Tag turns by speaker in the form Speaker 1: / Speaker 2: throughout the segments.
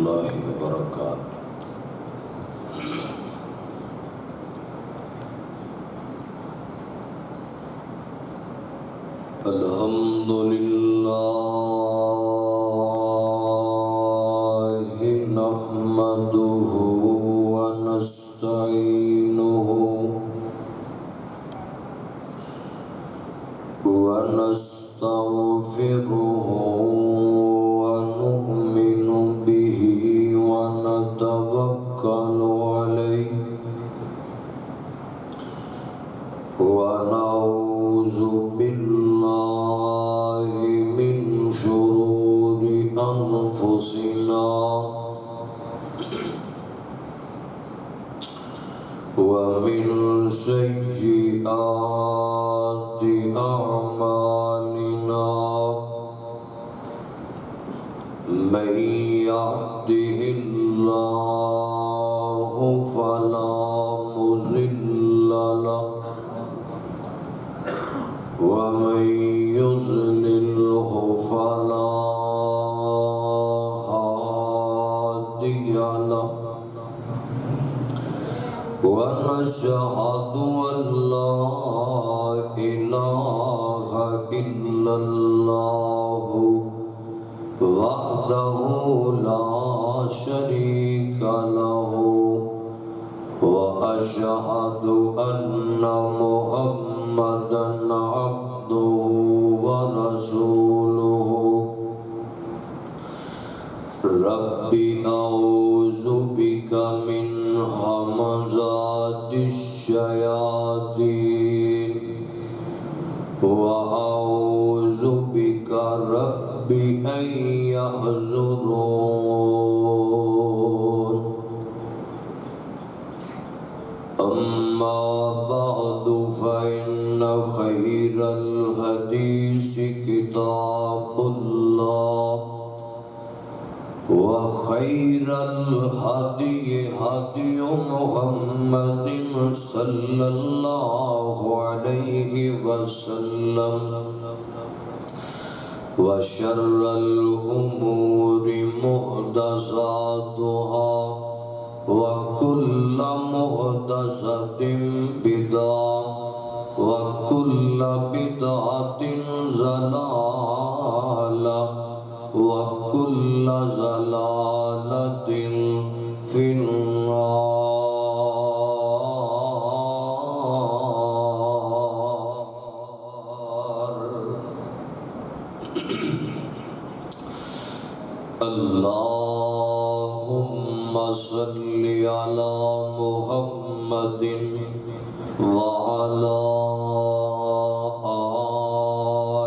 Speaker 1: الله وبركاته. الحمد لله نحمده ونستعينه ونستغفره ونؤمن به ونتوكل عليه ونعوذ بالله من شرور أنفسنا ومن سيئات أعمالنا من يهده الله فلا مضل له ومن يضلله فلا هادي له ونشهد أن لا إله إلا الله وحده لا شريك له وأشهد أن محمدًا عبده ورسوله رب أعوذ بك من همزات الشياطين وأعوذ بك رب أن يحضرون أما بعد فإن خير الحديث كتاب الله وخير الهدي هدي محمد صلى الله عليه وسلم وشر الأمور محدثاتها وكل محدثة بدعة وكل بدعة ضلالة وكل ضلالة في النار. اللهم صل على محمد وعلى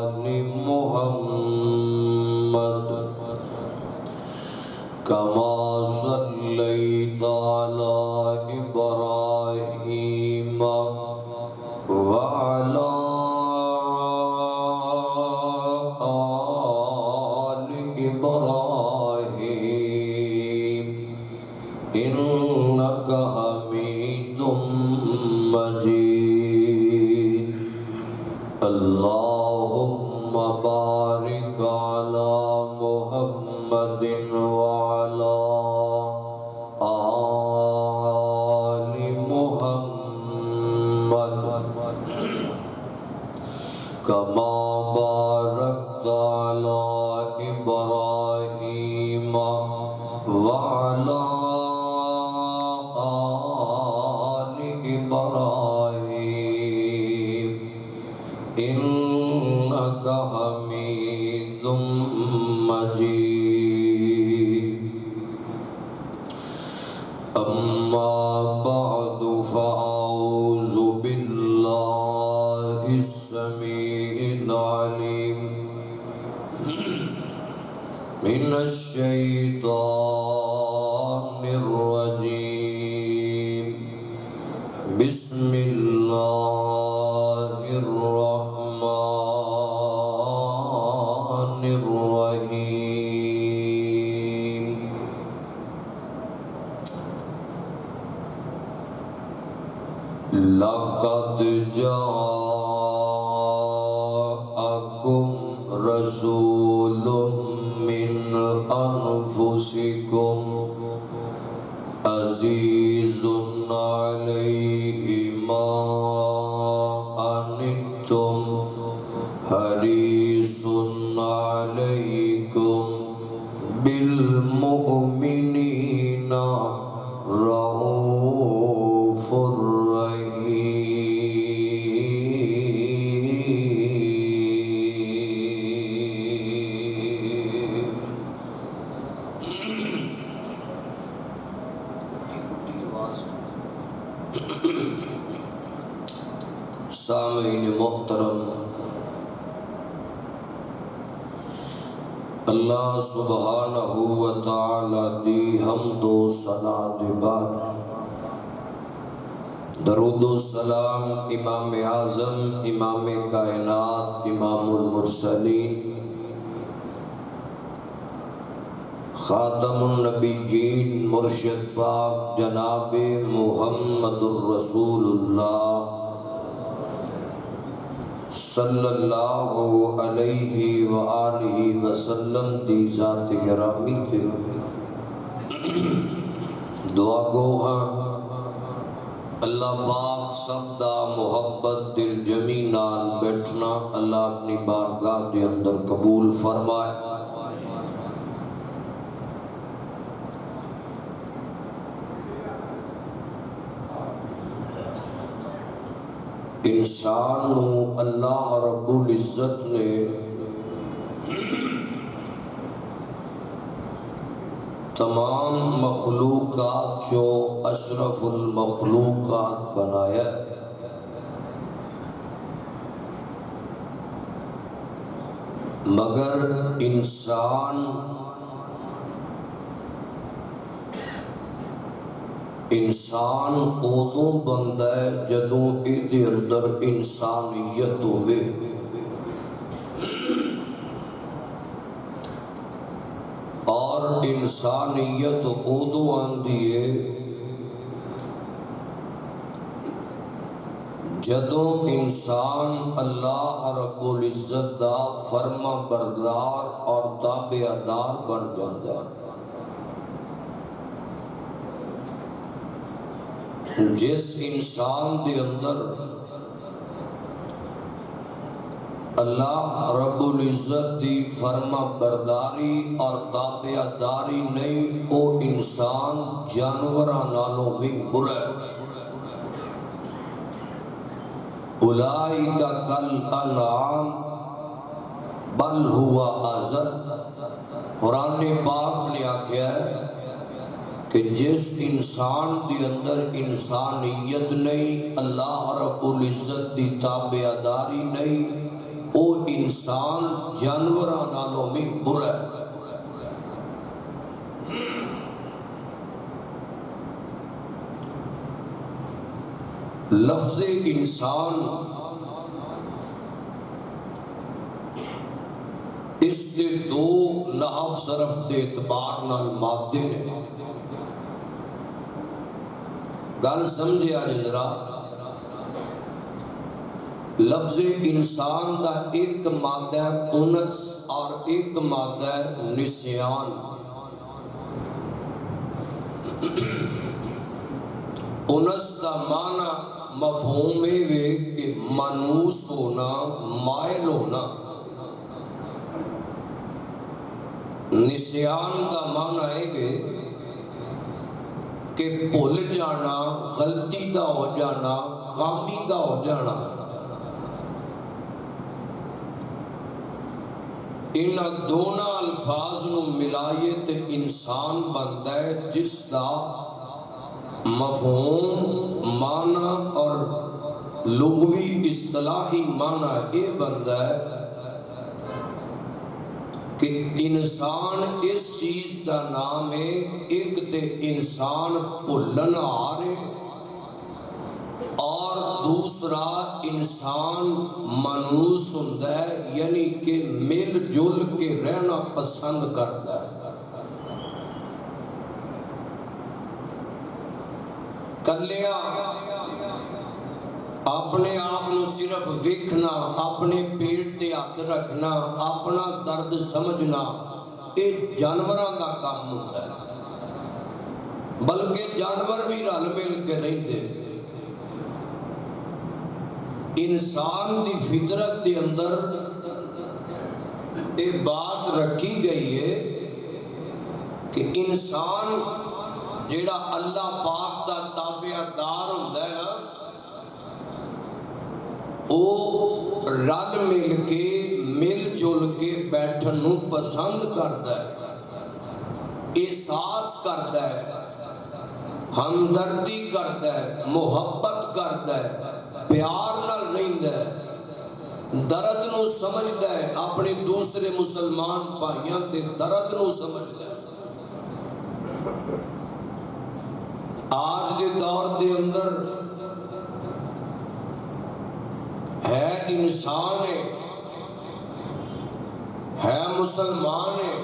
Speaker 1: آل محمد كما صليت على إبراهيم وعلى آل إبراهيم إنك حميد مجيد. اللهم بارك على محمد وعلى آل محمد كما باركت على إبراهيم وعلى آل إبراهيم إنك حميد مجيد. أما بعد فأعوذ بالله السميع العليم من الشيطان الرجيم. بسم الله الرحمن الرحيم. لقد جاءكم رسول من أنفسكم أنفسكم عزيز عليه ما عنتم حريص عليكم بالمؤمنين رؤوف سامعین محترم، اللہ سبحانہ و تعالی دی حمد و ثنا دے بعد درود و سلام امام اعظم، امام کائنات، امام المرسلین، خاتم النبیین، مرشد پاک جناب محمد الرسول اللہ صلی اللہ علیہ وآلہ وسلم دی ذات گرامی تے دعا گو ہاں اللہ پاک سب دا محبت دل جمی نال بیٹھنا اللہ اپنی بارگاہ دے اندر قبول فرمائے۔ انسان نو اللہ رب العزت نے تمام مخلوقات جو اشرف المخلوقات بنایا، مگر انسان ادوں بنتا ہے جدوں ایدے اندر انسانیت ہوئے، اور انسانیت ادوں آندی ہے جدوں انسان اللہ رب العزت دا فرما بردار اور تابع دار بن جاتا ہے۔ جس انسان دے اندر اللہ رب العزت دی فرما برداری اور تابع داری نہیں، او انسان جانوراں نالوں بھی برا ہے۔ اولئک کالانعام بل ہوا اضل، قرآن پاک نے آکھیا ہے کہ جس انسان دی اندر انسانیت نہیں، اللہ رب العزت دی تابعداری نہیں، او انسان جانوراں نالوں بھی برا ہے۔ لفظ انسان اس کے دو نحو صرف تے اعتبار نال مادے نے، گل سمجھے آج ذرا۔ لفظ انسان دا ایک مادہ ہے انس اور ایک مادہ ہے نسیان۔ انس دا معنی مفہوم ہے کہ منوس ہونا، مائل ہونا۔ نسیان دا معنی ہے کہ بھول جانا، غلطی دا ہو جانا، خامی دا ہو جانا۔ ان دونوں الفاظ نو ملائیے تے انسان بنتا ہے جس دا مفہوم، معنی اور لغوی اصطلاحی معنی یہ بنتا ہے کہ انسان اس چیز کا نام ہے، ایک تے انسان بھولن ہارے اور دوسرا انسان منوس ہوتا ہے، یعنی کہ مل جل کے رہنا پسند کرتا ہے۔ کلیا اپنے آپ نو صرف ویکھنا، اپنے پیٹ تے ہاتھ رکھنا، اپنا درد سمجھنا، یہ جانوراں دا کام ہوتا ہے، بلکہ جانور بھی رل مل کے رہتے۔ انسان دی فطرت کے اندر یہ بات رکھی گئی ہے کہ انسان جیڑا اللہ پاک دا تابع دار ہوتا ہے نا، وہ رل مل کے مل جل کے بیٹھن نو پسند کرتا ہے، احساس کرتا ہے، ہمدردی کرتا ہے، محبت کرتا ہے، پیار نال رہندا ہے، درد نو سمجھدا ہے، اپنے دوسرے مسلمان بھائیاں دے درد نو سمجھدا ہے۔ آج دے دور دے اندر ہے انسان ہے مسلمان ہے،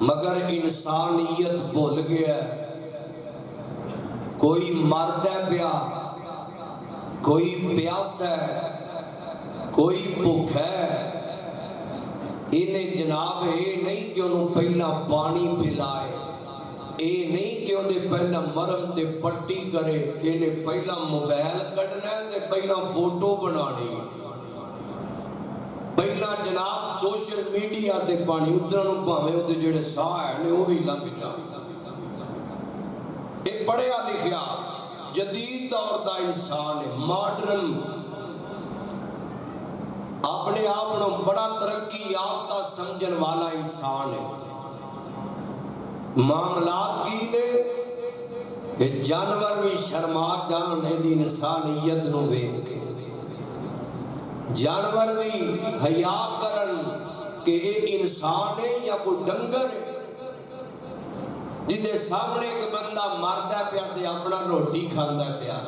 Speaker 1: مگر انسانیت بھول گیا ہے۔ کوئی مرد ہے پیا، کوئی پیاس ہے، کوئی بھوک ہے، انہیں جناب یہ نہیں کہ انہوں پہلا پانی پلائے، یہ نہیں کہ انہیں پہلا مرم تے پٹی کرے، انہیں پہلا موبائل کٹنا ہے تے پہلا فوٹو بنانی، پہلا جناب سوشل میڈیا تے پانی ادھروں پاویں وہ جڑے ساہ ہیں وہ بھی لگ جا۔ یہ پڑھیا لکھیا جدید دور دا انسان ہے، ماڈرن، اپنے آپ کو بڑا ترقی یافتہ سمجھن والا انسان ہے۔ معاملات کی نے کہ جانور بھی شرما جان دی انسانیت نو ویکھ کے، جانور بھی حیا کرن کہ یہ انسان ہے یا کوئی ڈنگر ہے۔ جدے سامنے ایک بندہ مردا پیا تے اپنا روٹی کھاندا پیا،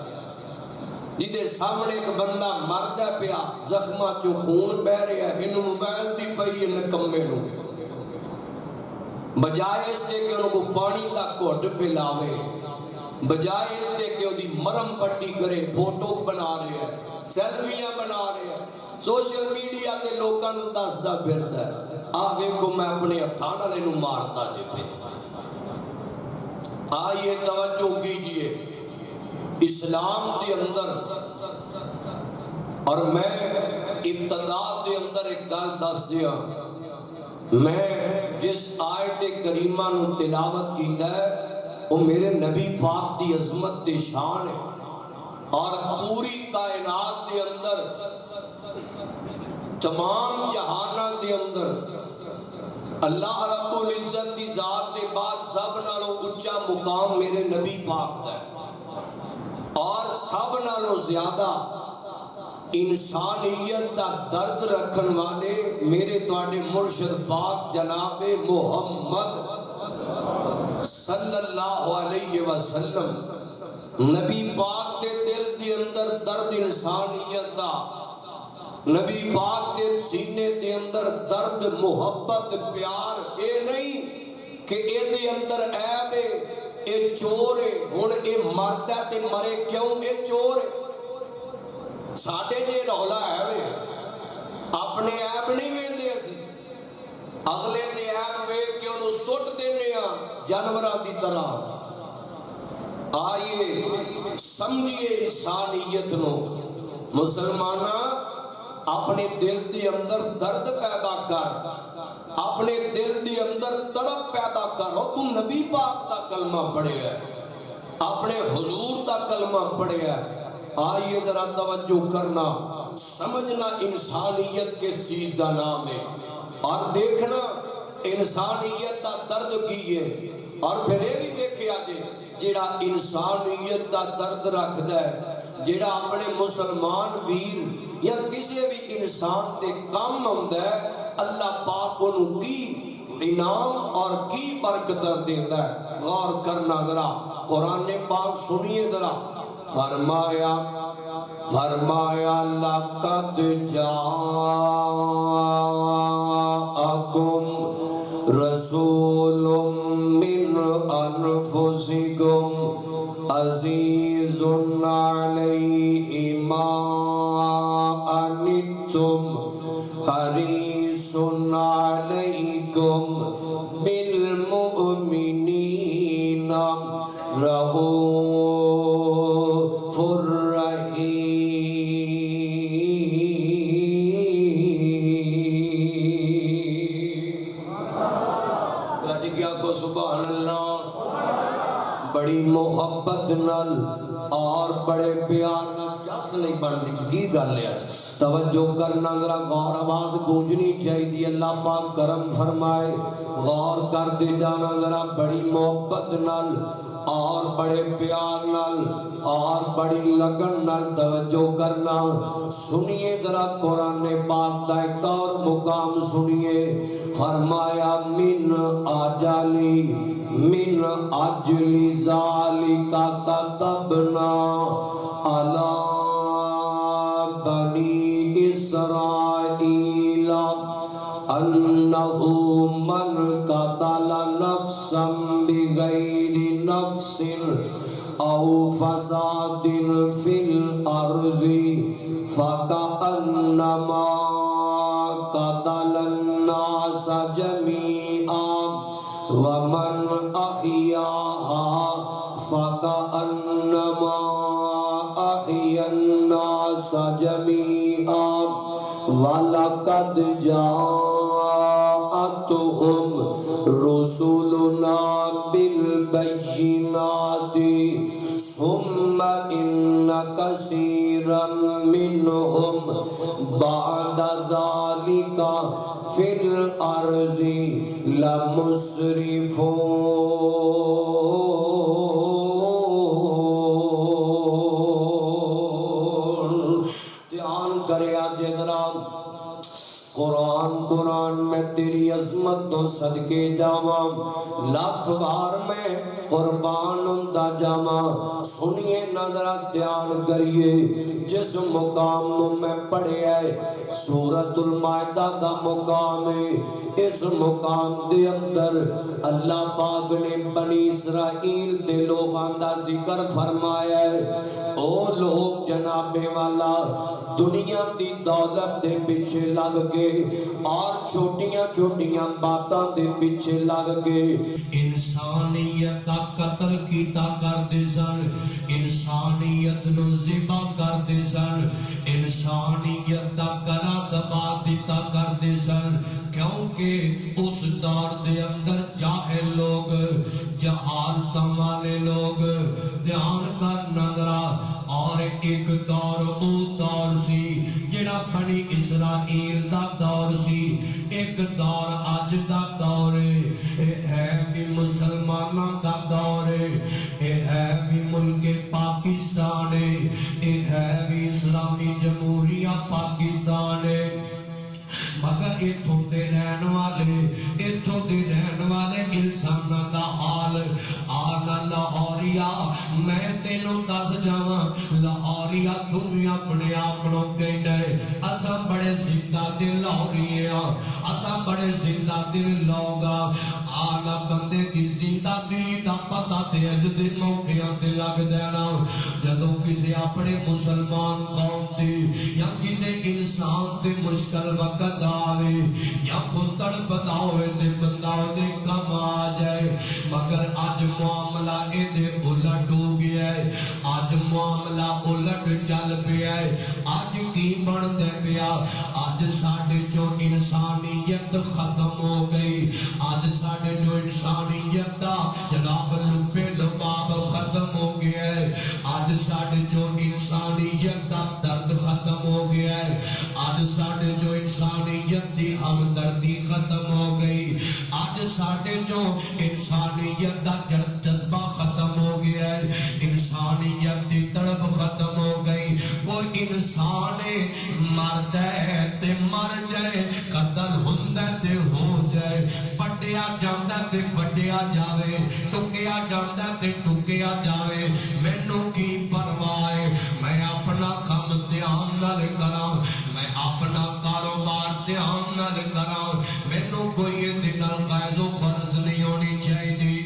Speaker 1: جدے سامنے ایک بندہ مردا پیا زخماں چوں خون بہ رہا ہے، انہوں موبائل دی پئی نکمے نو، بجائے اس کے کہ انہوں کو پانی دا گھٹ پلاوے، بجائے اس کے کہ انہوں مرم پٹی کرے، فوٹو بنا رہے ہیں، سیلفیاں بنا رہے ہیں، سوشل میڈیا کے لوگاں نوں دسدا پھردا ہے، آگے کو میں اپنے ہتھاں نال اینوں مارتا جے پہ۔ آئیے توجہ کیجئے اسلام کے اندر، اور میں ابتدا کے اندر ایک گل دس دیا، میں جس آیت کریمہ نو تلاوت کیتا ہے وہ میرے نبی پاک دی عظمت دی شان ہے، اور پوری کائنات کے اندر تمام جہانہ کے اندر اللہ رب العزت دی ذات کے بعد سب نالوں اچھا مقام میرے نبی پاک دا ہے، اور سب نالوں زیادہ انسانیت دا درد رکھن والے میرے تواڈے مرشد پاک جناب محمد صلی اللہ علیہ وسلم۔ نبی پاک کے دل دی اندر درد انسانیت دا، نبی پاک کے سینے دے اندر درد محبت پیار، اے نہیں کہ اے دے اندر عیب ہے، اے چور ہے، ہن اے مردا تے مرے کیوں، اے چور ہے۔ ساڈے جے رولا ہے وے اپنے عیب نہیں ویندے اسی، اگلے دے عیب ویکھ کے انہوں سٹ دینے ہاں جانوراں دی طرح۔ آئیے سمجھیے انسانیت نو، مسلماناں اپنے دل دی اندر درد پیدا کر، اپنے دل دی اندر تڑپ پیدا کر۔ تو نبی پاک دا کلمہ پڑھے ہے، اپنے حضور دا کلمہ پڑھے ہے۔ آئیے ذرا توجہ کرنا، سمجھنا انسانیت کے چیز دا نام ہے، اور دیکھنا انسانیت دا درد کی ہے، اور پھر یہ بھی دیکھیا جے جیڑا انسانیت دا درد رکھدا ہے، جیڑا اپنے مسلمان ویر یا کسی بھی انسان دے کام ہوندا ہے، اللہ پاک انہوں کی انعام اور کی برکت دیتا ہے۔ غور کرنا ذرا، قرآن پاک سنیے ذرا، فرمایا لقد جاءکم رسول من انفسکم عزیز علیہ ما عنتم حریص علیکم بالمؤمنین رؤوف الرحیم۔ گج گیا کو سبحان اللہ۔ بڑی محبت نال اور بڑے پیار نال جس نہیں بنتی کی گل ہے آج توجہ کرنا ذرا غور آواز گونجنی چاہیے اللہ پاک کرم فرمائے غور کر دے جانا ذرا بڑی محبت نال اور بڑے پیار نال اور بڑی لگن نال توجہ کرنا سنیے ذرا قرآن پاک کا ایک اور مقام سنیے فرمایا من اجلی ذالک کتبنا علی بنی اسرائیل انہ من قتل نفسا بغیر نفس او فساد فی الارض فکأنما قتل الناس جميعا ومن أحياها فكأنما أحيا الناس جميعا وَلَقَدْ جَاءَتْهُمْ رُسُلُنَا بِالْبَيِّنَاتِ ثُمَّ إِنَّ كَثِيرًا مِّنْهُمْ بَعْدَ ذَلِكَ فِي الْأَرْضِ لَمُسْرِفُونَ۔ دھیان کرے آج جناب قرآن میں تیری عظمت تو صدقے جاواں لاکھ بار میں قربان ہوندا جاواں سنیے نظر دھیان کریے جس مقام میں پڑھے ہے سورۃ المائدہ دا مقام ہے اس مقام دے اندر اللہ پاک نے بنی اسرائیل دے لوگاں دا ذکر فرمایا ہے او لوگ جناب والا دنیا دی دولت دے پیچھے لگ کے اور چھوٹیاں چھوٹیاں باتاں دے پیچھے لگ کے انسانیت دا قتل کیتا کر دے سن انسانیت نو ذبح کر دے سن انسانیت دا گلا دبا دیتا کر دے سن کیونکہ اس دور دے اندر جاہل لوگ جہالتاں والے لوگ دھیان کرنا ذرا اور ایک دور او دور سی جڑا بنی اسرائیل دا دور سی ایک دور اج دا دور ہے بھی مسلماناں دا دور ہے بھی ملک پاکستان ہے بھی اسلامی جمہوریہ پاکستان مگر اتھوں دے رہن والے انساناں دا حال آنا لاہوریا میں تینوں دس جاواں لاہوریا تو بھی اپنے آپنوں کہندا ہے اساں بڑے زندہ دل لاہوریے ہاں اساں بڑے زندہ دل لوگ آنا بندے دی زندہ دلی دا پتہ تے اج دے موقعاں تے لگ دینا جدوں کسے اپنے مسلمان قوم تے یا کسے انسان تے مشکل وقت آوے یا پتر بتاوے تے بندہ دے کم آ جائے مگر آج معاملہ اے دے الٹ ہو گیا ہے آج معاملہ الٹ چل پیا ہے آج کی بن دے پیا آج ساڑھے جو انسانیت ختم ہو گئی آج ساڑھے جو انسانیت دا جناب لپے لباب ختم ہو گیا ہے آج ساڑھے جو انسانیت دا درد ختم ہو گیا ہے آج ساڑھے جو انسانیت دی ہمدردی ختم ہو گئی آج ساڑھے جو انسانیت دا جذبہ ختم ہو گیا ہے انسانیت دی تڑپ ختم ہو گئی کوئی انسان مرد ہے تے مر جائے قتل ہندہ تے ہو جائے پٹیا جاندہ تے پٹیا جاوے ٹکیا جاندہ تے ٹکیا جاوے مینوں کی پرواہ میں اپنا کم دھیان نال کراں میں اپنا کاروبار دھیان نال کراں مینوں کوئی دے نال غیظ و قرض نہیں ہونی چاہیے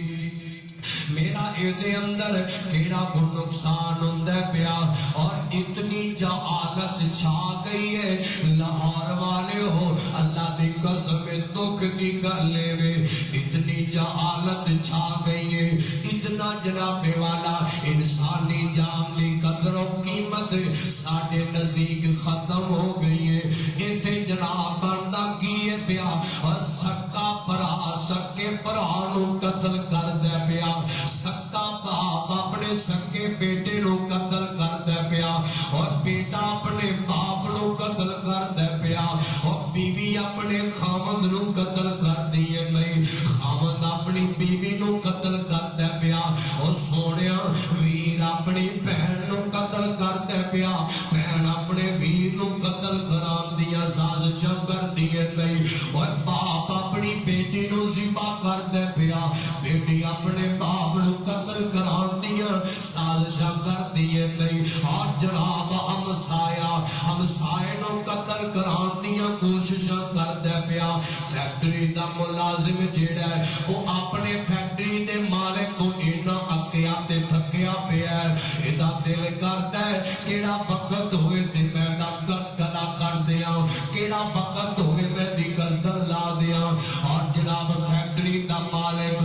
Speaker 1: میرا ایدے اندر کیڑا کو نقصان ہوندہ پیا اور اتنی جہالت چھا گئی ہے لاہور والے ہو اللہ دی قسم دکھ دی گلے وے اتنی
Speaker 2: جہالت چھا گئی ہے، اتنا جناب والا انسانی جان دی قدر و قیمت ساڑھے نزدیک ختم ہو گئی ہے۔ ایتھے جناب بندہ کیے پیا اور سکا پرا سکے پرانو قتل کر دے پیا، سکا باپ اپنے سکے بیٹے نو قتل کر دے پیا، اور بیٹا اپنے باپ نو قتل کر دے پیا، اور بیوی اپنے خامد نو قتل کر دیے نہیں، خامد اپنی بیوی نو قتل کر دے پیا، اور سونیا ویر اپنی بہن نو قتل کر دے پیا، بہن اپنے ویر نو قتل کران دیا سازشاں کر دیے نہیں، اور باپ اپنی بیٹی نو ذبح کر دے پیا، بیٹی اپنے باپ نو قتل کران دیا سازشاں کر دیے نہیں، اور جناب ہمسائے نو قتل کران دیا کوششاں کر دے پیا۔ فیکٹری دا ملازم جیڑا ہے وہ اپنے فیکٹری دے مالک تو اینا اکیا تے تھکیا پیا ہے، ایدہ دل کرتا ہے کیڑا وقت ہوئے تے میں گلا کر دیا، کیڑا وقت ہوئے میں دی گردن لا دیا، اور جناب فیکٹری دا مالک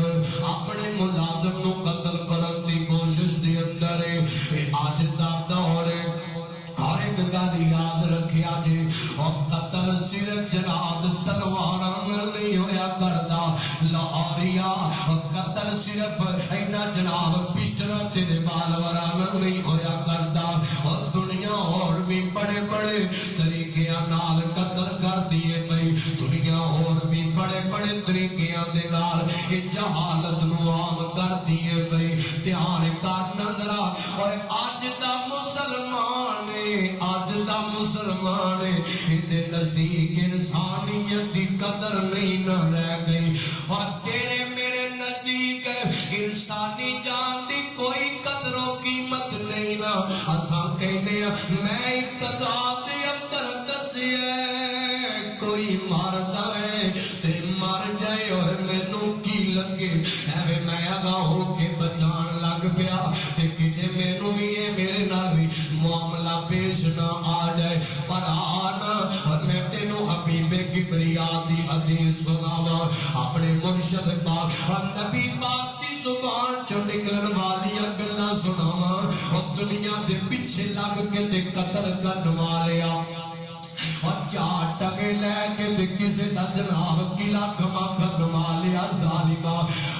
Speaker 2: اپنے ملازم نو قتل کرن دی کوشش دی اندر ہے۔ آج دا دور ہے، اور ایک گل یاد رکھیا جی، اور قتل صرف جناب تلواراں نہیں ہویا کردا، لاہوریا اور قتل صرف اینا جناب پسٹل تے ریوالوراں نہیں ہویا کردا، اور دنیا اور بھی بڑے بڑے طریقیاں نال قتل کر دیے نہیں، دنیا اور بھی بڑے بڑے طریقیاں دے نال جہالت نو عام کر دیے نہیں۔ دھیان کرنا ذرا، اور آج دا مسلمان دے نزدیک انسانیت دی قدر نہیں نہ رہ گئی، اور تیرے میرے نزدیک انسانی جان دی کوئی قدر و قیمت نہیں نا۔ اساں کہنے میں ابتدا دے اندر دسیا کوئی ماردا ہے تے مر جائے، اور مینوں کی لگے ایویں میں آگاہ ہو کے بچان لگ پیا تے کتے مینوں بھی میرے نال بھی معاملہ پیش نہ آ جائے، پر آنا اور میں تینوں حبیب کبریا دی حدیث سناواں، اپنے مرشد پاک اور نبی پاک دی زبان چوں نکلن والیاں گلاں سناواں، اور دنیا دے پیچھے لگ کے تے قتل کرن والیا اور چار ٹکے لے کے تے کسے دا جناب قلعہ کما کرن والیا ظالما،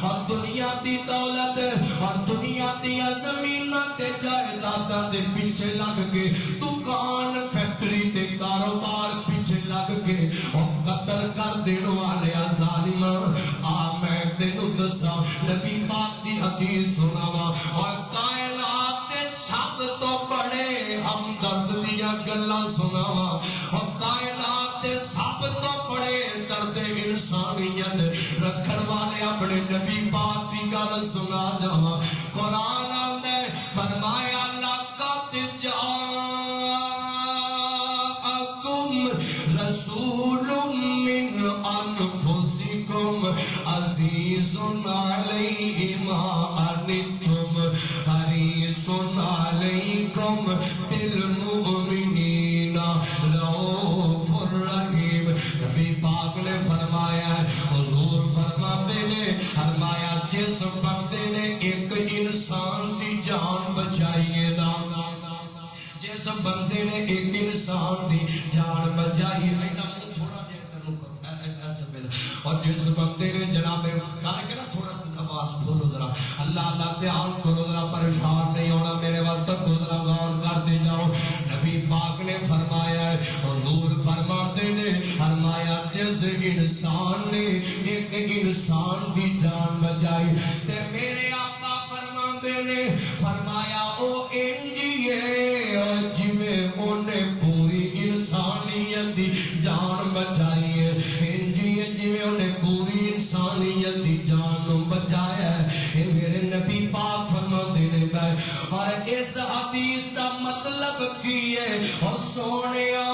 Speaker 2: اور دنیا دی دولت اور دنیا دی زمیناں تے جائیداداں دے پیچھے لگ کے، دکان فیکٹری تے کاروبار پیچھے لگ کے اور قتل کر دین والیا ظالما۔ میں تینوں دساں نبی پاک دی حدیث سناواں، اور کائنات دے سب تو بڑے ہمدرد دیاں گلاں سناواں، اور کائنات دے سب تو بڑے درد انسانیت رکھن والے اپنے نبی پاک دی گل سنا جاواں۔ قرآن آندے فرمایا لقد جاءکم رسول من انفسکم عزیز علیہ ما عنتم حریص علیکم بالمؤمنین رؤوف الرحیم۔ نبی پاک نے فرمایا، حضور فرماتے نے فرمایا جس بندے نے ایک انسان دی جان بچائی ہے نا، جس بندے نے ایک انسان دی جان بچائی ہے نا، اور جس بندے نے جناب کہا کہ نا تھوڑا آواز کھولو ذرا، اللہ اللہ دھیان کرو ذرا، پریشان نہیں ہونا، میرے وقت تک ذرا غور کرتے جاؤ۔ نبی پاک نے فرمایا ہے، حضور فرماتے نے فرمایا جس انسان نے ایک انسان کی جان بچائی تے میرے آقا فرماتے نے فرمایا او انجیے جویں انہیں پوری انسانیت دی جان بچائی ہے، انجیے جویں انہیں پوری انسانیت دی جان بچایا ہے۔ میرے نبی پاک فرماتے نے اور اس حدیث دا مطلب کی ہے، اور سونیا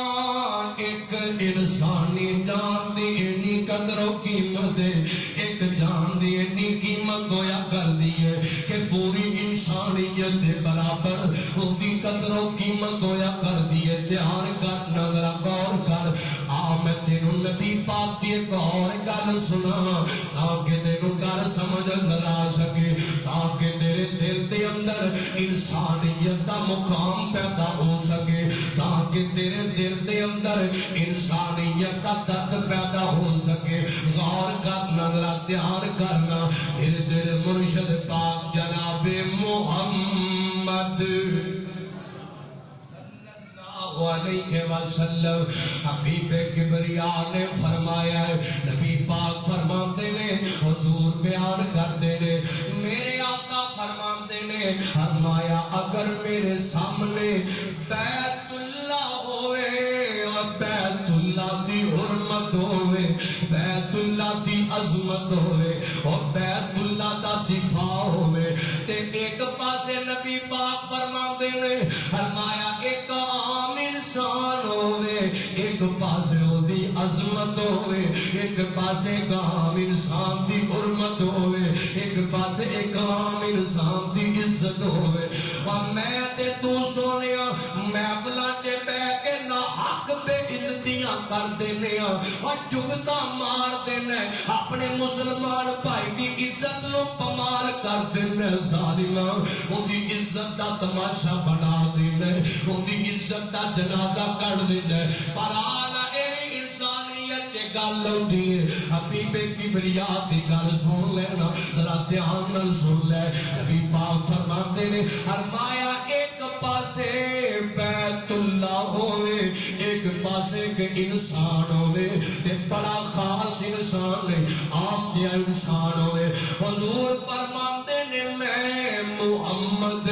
Speaker 2: ایک انسانی جان دی اتنی قدر و قیمت ہے، ایک جان دی اتنی قیمت ہویا کر دی ہے کہ پوری انسانیت دے برابر اس دی قدر و قیمت ہویا کر دی ہے۔ دھیان کر، نظر غور کر، میں تینوں نبی پاک دی ایک اور گل سنا تاکہ تینوں گل نظر آ سکے تاکہ تیرے دل دے اندر انسانیت دا مقام پیدا ہو سکے تاکہ تیرے دل دے اندر انسانیت دا درد پیدا ہو سکے غور کرنا ذرا دھیان کرنا میرے دل مرشد پاک جناب محمد علیہ وسلم حبیب کبریا نے فرمایا ہے نبی پاک فرماتے نے حضور بیان کرتے نے میرے آقا فرماتے نے فرمایا اگر میرے سامنے بیت اللہ ہوئے اور بیت اللہ دی حرمت ہوئے بیت اللہ دی عظمت ہوئے اور بیت اللہ دا دفاع ہوئے تے ایک پاسے نبی پاک فرماتے نے فرمایا ایک عام انسان ہوئے ایک پاسے ہو دی عظمت ہوئے ایک پاسے ایک عام انسان دی حرمت ہوئے ایک پاسے ایک عام انسان دی عزت ہوئے اور میں تے تو سونیا محفلہ چے بے کے نہ حق بے عزتیاں کر دینے اور چگتا مار دینے اپنے مسلمان بھائی دی عزت لو پمال کر دینے ظالمہ وہ دی عزت دا تماشا بنا دینے وہ دی عزت دا جنازہ کر دینے پر آنا ایری انسانیت چے گل اٹھی ہے حبیب کبریا دی گل سن لینا ذرا دھیان نال سن لے نبی پاک فرماتے نے فرمایا ایک پاسے بیت اللہ ہوئے ایک پاسے کے انسان ہوئے تے بڑا خاص انسان ہے آپ دیا انسان ہوئے حضور فرماتے نے میں محمد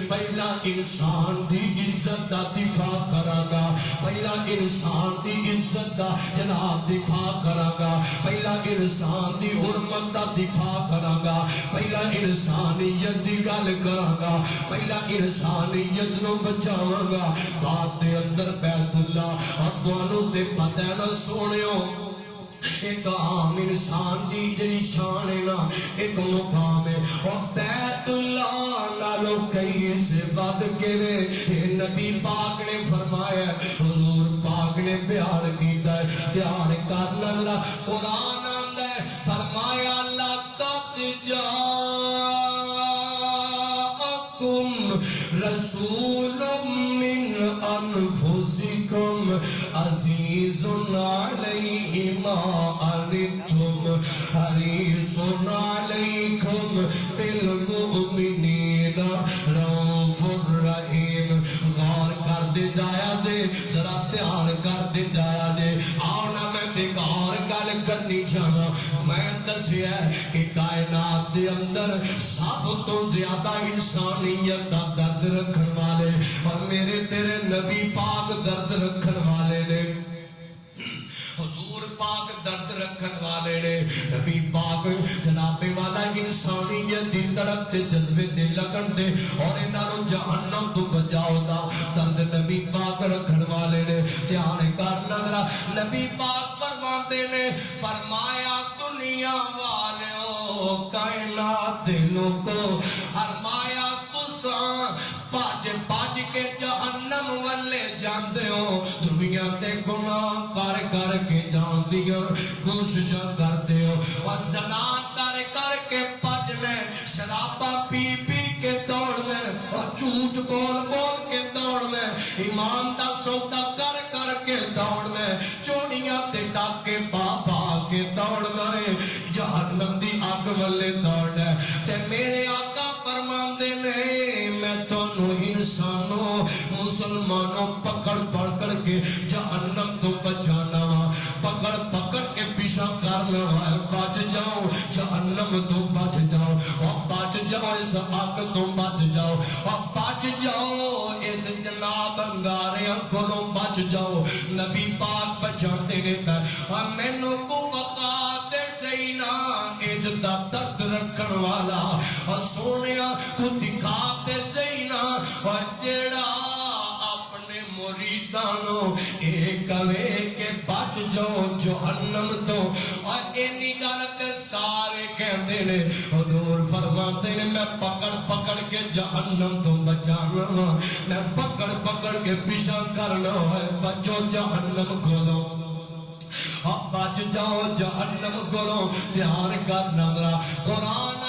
Speaker 2: پہلا انسان دی عزت دا دفاع کرا گا پہلا انسان دی عزت دا جناب دفاع کرا گا پہلا انسان دی حرمت دا دفاع کرا گا پہلا انسانیت دی گل کرا گا پہلا انسانیت نو بچاواں گا بات دے اندر بیت اللہ اور دوانوں تے پتہ نہ سونیو ایک عام انسان دی جڑی شان ہے نا ایک مقام ہے اور بیت اللہ نالو کئی سے بد کے نبی پاک نے فرمایا حضور پاک نے بیان کیتا ہے دھیان کرنا ذرا قرآن آندا ہے فرمایا لقد جاءکم رسول من انفسکم عزیز علیہ ما عنتم حریص علیکم بالمؤمنین رؤوف الرحیم غور کر دے جایا دے ذرا دھیان کر دے جایا دے آنا میں تے غور گل کرنی چاہنا میں دسیا کہ کائنات دے اندر سب تو زیادہ انسانیت دا درد رکھن والے اور میرے تیرے نبی پاک درد رکھن والے نے حضور پاک درد رکھن والے نے نبی پاک جناب والا انسانیت دی طرف تے جذبے دے لگن دے اور انہوں جہنم تو بچاؤ دا درد نبی پاک رکھن والے نے دھیان کرنا ذرا نبی پاک فرماتے نے فرمایا دنیا والوں کائنات دلوں کو فرمایا تساں پاج پاج کے جہنم والے جاندے ہو دنیا تے گناہ کر کے جان دیا کوششاں کرتے ہو اور زنا کر کے پجنے شرابہ پی کے دوڑنے اور جھوٹ بول کے دوڑنے ایمان دا سودا کر کے دوڑنے چوڑیاں تے ڈاکے پا کے دوڑنا ہے جہنم دی آگ والے دوڑنا تے میرے آقا فرماندے نے میں تانوں انسانوں مسلمانوں پکڑ کے جہنم تو بچانا وا پکڑ کے پیچھا کرنا وا بچ جاؤ جہنم تو بچ جاؤ اور بچ جاؤ اس آگ تو بچ جاؤ اور بچ جاؤ اس جناب انگاریاں کولوں بچ جاؤ نبی پاک بچاتے نے اور مینوں کو بخا دے سینا عزت دا درد رکھن والا اور سونیا تو دکھا دے سینا اور جڑا اپنے مریدانوں ایک کہے کہ بچ جاؤ جہنم تو اور اینی گل تے سارے کہندے نے حضور فرماتے نے میں پکڑ کے جہنم تو بچانا میں پکڑ کے پیچھا کرنا ہے بچو جہنم کھولو اب بچ جاؤ جہنم کرو دھیان کرنا ذرا قرآن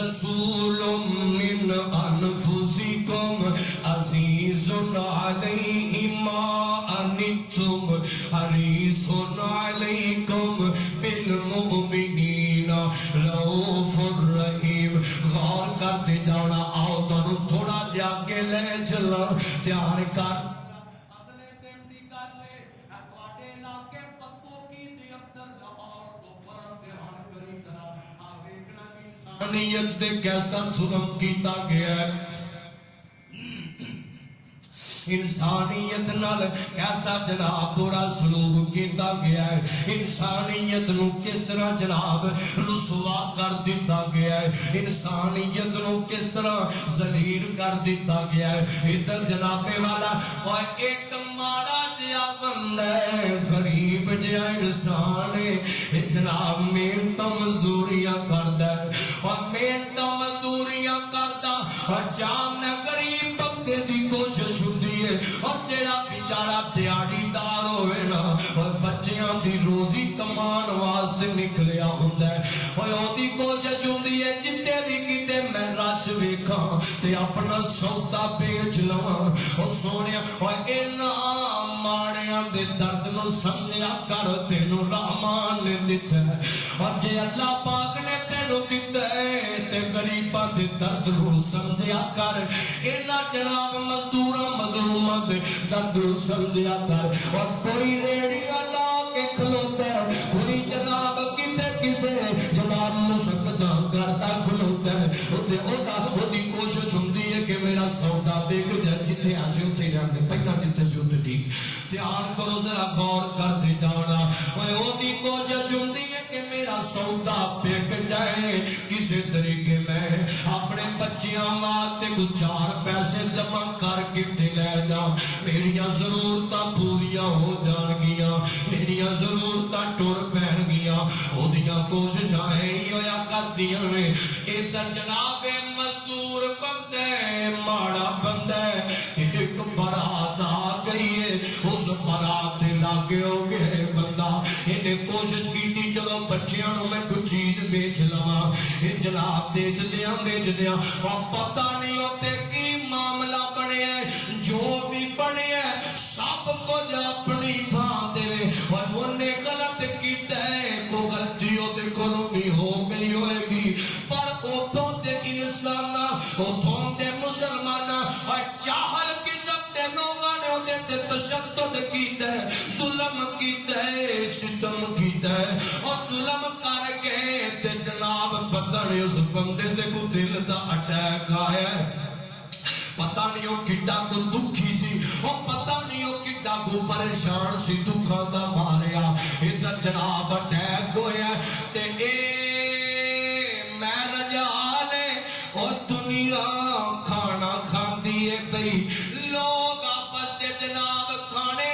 Speaker 2: رسول من انفسکم عزیز علیہ ما عنتم حریص علیکم بالمؤمنین رؤوف الرحیم. غور کرتے جانا. آؤ تانوں تھوڑا جا کے لے چلا. تیار کر اگلے دن دی گل ہے تواڈے علاقے پتو کی دی اندر لاہور تو پر دھیان کری ذرا آ ویکھنا انسانیت تے کیسا ظلم کیتا گیا ہے. انسانیت نال کیسا جناب برا سلوک کیتا گیا ہے. انسانیت نو کس طرح جناب رسوا کر دیتا گیا ہے. انسانیت نو کس طرح ذلیل کر دیتا گیا ہے. ادھر جناب والا اور ایک ماڑا جیا بندہ ہے غریب جیا انسان ہے جناب محنت مزدوریاں کردا ہے اور محنت مزدوریاں کردا اور جام نے غریب بندے دی کوشش اور جیڑا بیچارہ دیاڑی دار ہوئے نا اور بچیاں دی روزی کمان واسطے نکلیا ہوندہ ہے اور او دی کوشش ہوندی ہے جتے بھی کتے میں رش ویکھاں تے اپنا سودا بیچ لواں اور سونیا اور انہاں ماڑیاں دے درد نو سمجھا کر تینوں رحمان نے دیتا ہے. اور جے اللہ پاک نے تینوں دیتا ہے تے غریباں دے درد نو سمجھا کر انہاں جناب مزدوراں مظلوماں دے درد نو سمجھا کر. اور کوئی ریڑیاں لا کے کھلوتا ہے کوئی جناب کتے کسے جناب مشقتاں کرتا کھلوتا ہے او دی کوشش ہوندی ہے کہ میرا سودا بک جائے جتھے آسے اتھے رہنے پہنا جتھے سے اتھے ٹھیک. دھیان کرو ذرا غور کرتے جانا. او دی کوشش ہوندی ہے کہ میرا سودا بک جائے کسی طریقے میں اپنے بچیاں واسطے کچھ 4 پیسے جمع کر کے لے جا میریاں ضرورتاں پوریاں ہو جان گیاں میریاں ضرورتاں ٹر پہن گیاں. او دیاں کوششاں ہی ہویا کردیاں نے. ادھر جناب مزدور بندے ماڑا بندہ کہ ایک برات آ گئی ہے اس برات لاگے ہو گئے بندہ انہیں کوشش کی تھی چلو بچیاں نو میں کچھ چیز بیچ لواں جناب بیچ دیا اور پتہ نہیں ہوتے کی معاملہ بنے ہے جو بھی بنے ہے سب کو جا اپنی تھان دے اور انہیں غلط کیتا ہے کو غلطی ہوتے کلوں بھی ہو گئی ہوئے گی پر اوتوں دے انسانہ اوتوں دے مسلمانہ اور چاہل کی سب دے لوگاں نے ہوتے دے تشدد کیتا ہے ظلم کیتا ہے ستم کیتا ہے اور ظلم کر کے تے جناب بدن اس بندے دے کو دل دا اٹیک آیا ہے. پتہ نہیں ہو کڈا کو دکھی سی اور پتہ نہیں ہو کڈا کو پریشان سی دکھا دا ماریا ادھر جناب اٹیک ہویا تے اے میں رجالے اور دنیا کھانا کھاندی ہے بھئی لوگ آپس سے جناب کھانے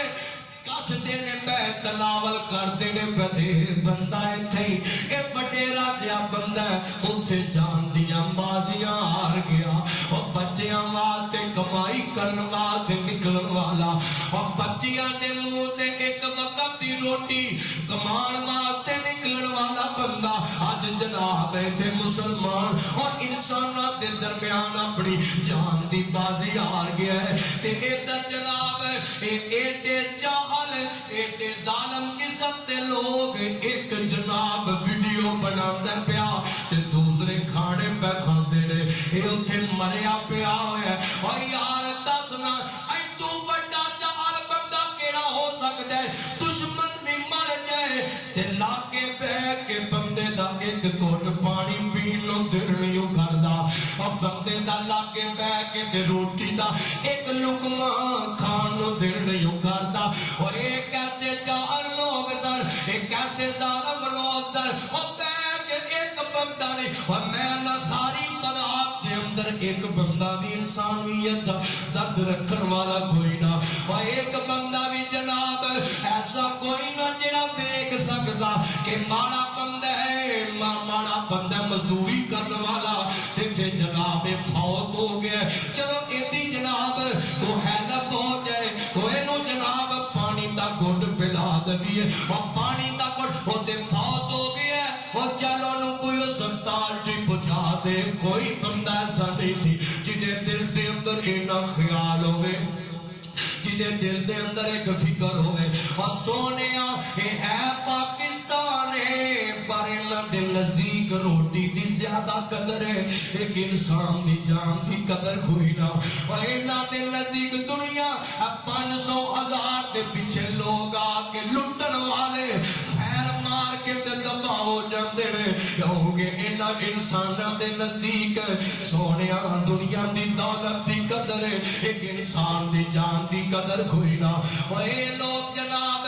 Speaker 2: کس دینے پہ تناول کر دینے پہ دے بندہ ہے تھئی اے بڑیرا جیا بندہ ہے اتھے جان دیاں بازیاں ہار گیا اور بچیاں واسطے کمائی کرن واسطے نکلن والا اور بچیاں نے منہ تے ایک وقت دی روٹی کمان واسطے نکلن والا بندہ آج جناب ہے تھے مسلمان اور انسانہ دے درمیان اپنی جان دی بازی ہار گیا ہے تے ادھر جناب ہے ایڈے جاہل ایڈے ظالم قسم دے لوگ ایک جناب ویڈیو بناندے پیا تے دوسرے کھانے پہ کھاندے نے اے اتھے مریا پیا ہویا اور یار دسنا اے تو بڑا جہال بندہ کیڑا ہو سکتا ہے دشمن بھی مر جائے تے لاکے بہ کے بندے دا ایک گھٹ پانی پینو دل نہیں کردا اور بندے دا لاکے بہ کے تے روٹی دا ایک لقمہ کھانو دل نہیں کردا اور ایک ایسے جہل لوگ سن ایک ایسے ظالم لوگ سن اور ایک بندہ نہیں اور میں نہ ساری برات دے اندر ایک بندہ بھی انسانیت درد رکھن والا کوئی نہ اور ایک بندہ بھی جناب ایسا کوئی نہ جڑا دیکھ سکتا کہ ماڑا بندہ ہے ماڑا بندہ مزدوری کرنے والا تے جناب فوت ہو گیا چلو ایتی جناب کو ہیلپ ہو جائے کوئی نو جناب پانی دا گھٹ پلا دے اور پانی دا گھٹ وہ تے فوت ہو گیا ہے اور چلو نو کوئی اسپتال چ پہنچا دے کوئی بندہ ایسا نہیں سی جدے دل دے اندر اینا خیال ہوئے جدے دل دے اندر ایک فکر ہوئے اور سونیا یہ ہے پاکستان ہے پر انہاں دے نزدیک روٹی دی زیادہ قدر ہے ایک انسان دی جان دی قدر کوئی نہ اور انہاں دے نزدیک دنیا 500,000 دے پیچھے لوگ آ کے لٹن والے سیر مار کے تے دفع ہو جاندے نے کیونکہ انہاں انساناں دے نزدیک سونیا دنیا دی دولت دی قدر ہے ایک انسان دی جان دی قدر کوئی نہ اور اے لوگ جناب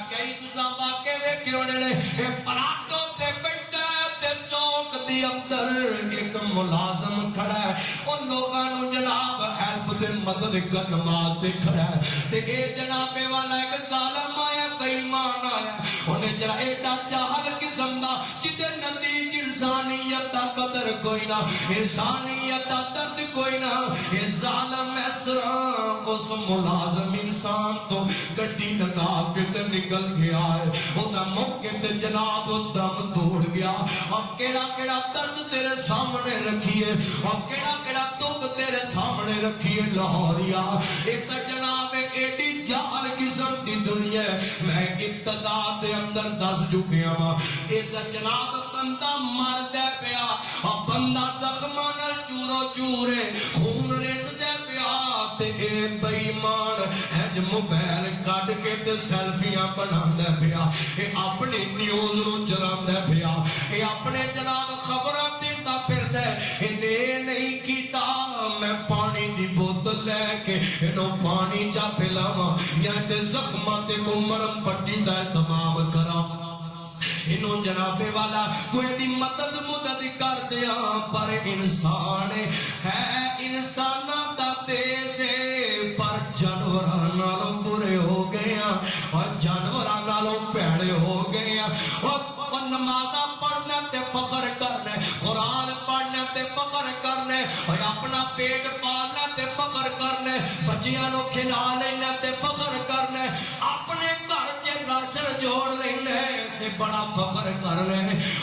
Speaker 2: کئی تساں واقعے ویکھے ہونے نے اے پراٹوں تے بیٹھا ہے تے چوک دی اندر ایک ملازم کھڑا ہے ان لوگاں نو جناب ہیلپ دے مدد کرن واسطے کھڑا ہے تے اے جناب والا ایک ظالم آیا بے ایمان آیا انہیں جڑا ایڈا جاہل قسم دا جدے نزدیک انسانیت دا قدر کوئی نہ انسانیت دا درد کوئی نہ یہ ظالم اس طرح اس ملازم انسان تو گڈی لگا کے تے نکل گیا ہے او دا موقع تے جناب دم توڑ گیا اب کیڑا کیڑا درد تیرے سامنے رکھیے اب کیڑا کیڑا دکھ تیرے سامنے رکھیے لاہوریا ایک جناب ایڈی جہل قسم دی دنیا میں ابتدا دے اندر دس چکیا ہاں ایک جناب بندہ مر دے پیا اور بندہ زخماں نال چورو چورے خون رس دے پیا تے اے بے ایمان اج موبائل کڈ کے تے سیلفیاں بناندا پیا اے اپنی نیوز نو چلاندا پیا اے اپنے جناب خبراں دیندا پھردا اے نے نہیں کیتا میں پانی دی بوتل لے کے انو پانی چا پلاواں یا تے زخماں تے کو مرم پٹی دا تمام کراں انہوں جنابے والا کوئی دی مدد کر دیا پر انسان ہے انسانہ دا دیسے پر جانوران نالوں برے ہو گیا اور جانوران نالوں پیڑے ہو گیا اور نمازہ پڑھنے تے فخر کرنے قرآن پڑھنے تے فخر کرنے اور اپنا پیٹ پالنے تے فخر کرنے بچیاں نو کھلا لینے تے فخر کرنے اپنے گھر چے راشن جوڑ لینے تے بڑا فخر کرنے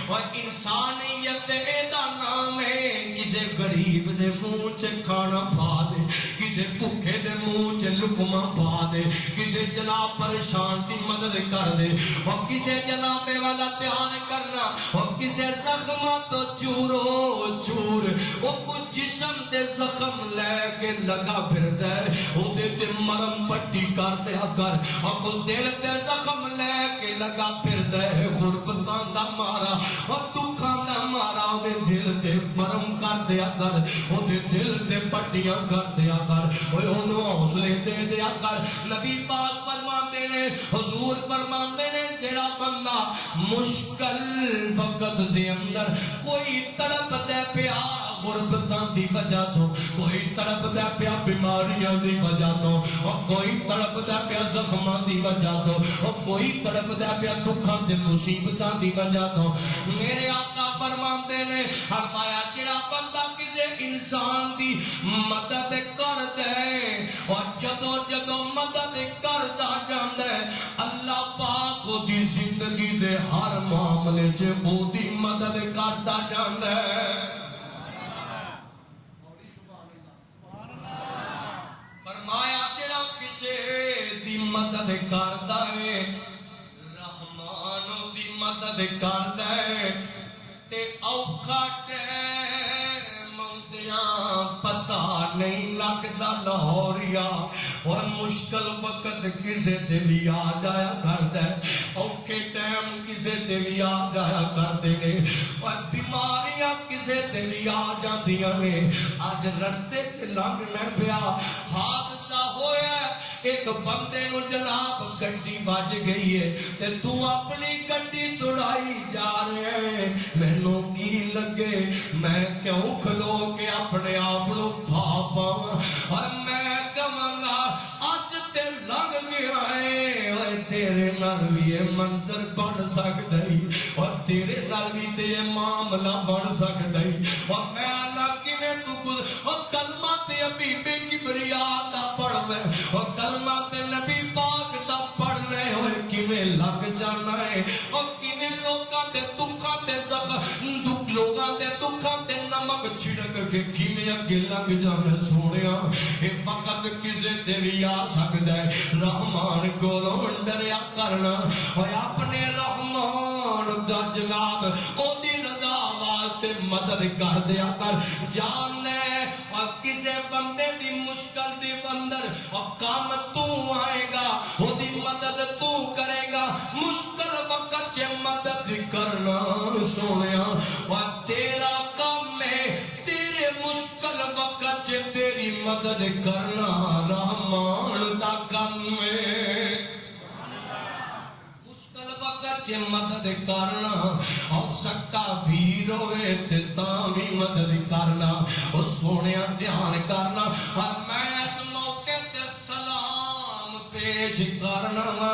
Speaker 2: اور انسانیت ایدہ نام ہے کسے غریب دے منہ چے کھانا پا دے کسے بھوکے دے منہ چے لقمہ پا دے کسے جناب پریشان دی مدد کر دے اور کسے جناب والا دھیان کرنا اور کسے زخمہ تو چورو چور وہ کچھ جسم دے زخم لے کے لگا پھر دے وہ دے تے مرم پٹی کر دے کر اور کچھ دل دے زخم لے کے لگا پھر دے غربتان دا مارا اور دکھان دا مارا وہ دے دل دے مرم کر دیا کر وہ دے دل دے پٹیاں کر دیا کر وہ انہوں حوصلے دے دیا کر نبی پاک فرمان دینے حضور فرمان دینے تیرا بندہ مشکل وقت دے اندر کوئی تڑپ دے پیا غربتان دی وجہ تو کوئی تڑپ دے پیا بیماریاں دی وجہ تو اور کوئی تڑپ دے پیا زخمان دی وجہ تو اور کوئی تڑپ دے پیا دکھان دے مصیبتان دی وجہ تو میرے آقا فرمان دینے فرمایا جڑا بندہ کسے انسان دی مدد کر دے اور جدو جدو مدد کردا جاندا ہے اللہ پاک او دی زندگی دے ہر معاملے چ او دی مدد کردا جاندا ہے فرمایا جڑا کسے دی مدد کردا ہے رحمان دی مدد کردا ہے تے اوکھا ٹائم اوندیاں پتہ نہیں لگدا لاہوریا اور مشکل وقت کسے تے بھی آ جایا کردا ہے اوکھے ٹائم کسے تے بھی آ جایا کردے نے اور بیماریاں کسے تے بھی آ جاندیاں نے اج رستے چ لنگنا پیا حادثہ ہویا ایک بندے نو جناب گڈی وج گئی ہے تے تو اپنی گڈی توڑائی جا رہے ہیں مینوں کی لگے میں کیوں کھلو کے اپنے آپ نو بھاپاں اور میں کہاں گا اج تے لنگ گیا ہے اوے تیرے نال وی یہ منظر بن سکدا ہے اور تیرے نال وی تے یہ معاملہ بن سکدا ہے اور میں اللہ کیویں تو اور کلمہ تے ابھی بے کبریا دا پڑھ اور کلمہ تے نبی پاک دا پڑھنے ہوئے کیویں لگ جا ہے اور کیویں لوکاں دے دکھاں تے زخم دکھ لوگاں دے دکھاں تے نمک چھڑک کے کیویں اگے لنگ جانا سونیا اے فقط کسے تے بھی آ سکدا ہے رحمان کولوں ڈریا کرنا اور اپنے رحمان دا جناب او دی رضا واسطے مدد کر دیا کر جانے اور کسے بندے دی مشکل دی بندر اور کام تو آئے گا وہ دی مدد تو کرے گا مشکل وقت چے مدد کرنا سونیا اور تیرا کام ہے تیرے مشکل وقت چے تیری مدد کرنا رحمان دا کام ہے مشکل وقت چے مدد کرنا اور سکتا بھی روے تے تاں بھی مدد کرنا اور سونیا دھیان کرنا اور میں اس موقع تے سلام پیش کرنا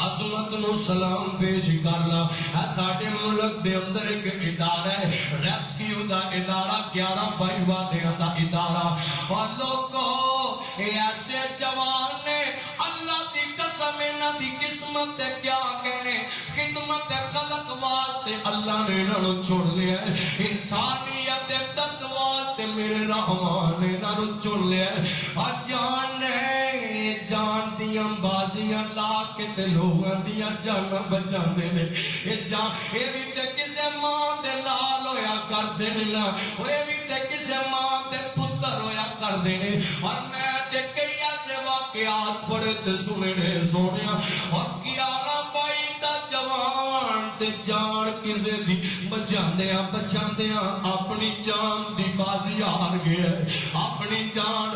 Speaker 2: عظمت نو سلام پیش کرنا ہے ساڑھے ملک دے اندر ایک ادارہ ہے ریسکیو دا ادارہ 11 بائی والے دا ادارہ اور لوگوں ایسے جوان نے اللہ دی قسم نہ دی قسمت کیا کہنے خدمت خلق واسطے اللہ نے انہوں چھوڑ لیا ہے انسانیت درد واسطے میرے رحمان نے انہوں چھوڑ لیا ہے اور جان دیاں بازیاں لا کے تے لوگاں دیاں جانا بچان دینے یہ بھی تے کسے ماں دے لال ہویا کر دینے یہ بھی تے کسے ماں دے پتر ہویا کر دینے اور میں تے کئی ایسے واقعات پڑھے تے سنے سونیا اور 11 بائی دا جوان تے جان کسے دی بچاندیاں اپنی جان دی بازی ہار گیا اپنی جان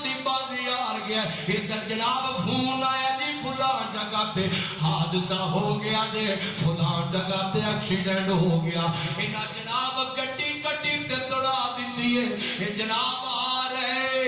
Speaker 2: دی بازی ہار گیا ادھر جناب فون آیا جی فلان جگہ تے حادثہ ہو گیا جی فلان جگہ تے ایکسیڈنٹ ہو گیا انہاں جناب گڈی تے دوڑا دیتی ہے یہ جناب آ رہے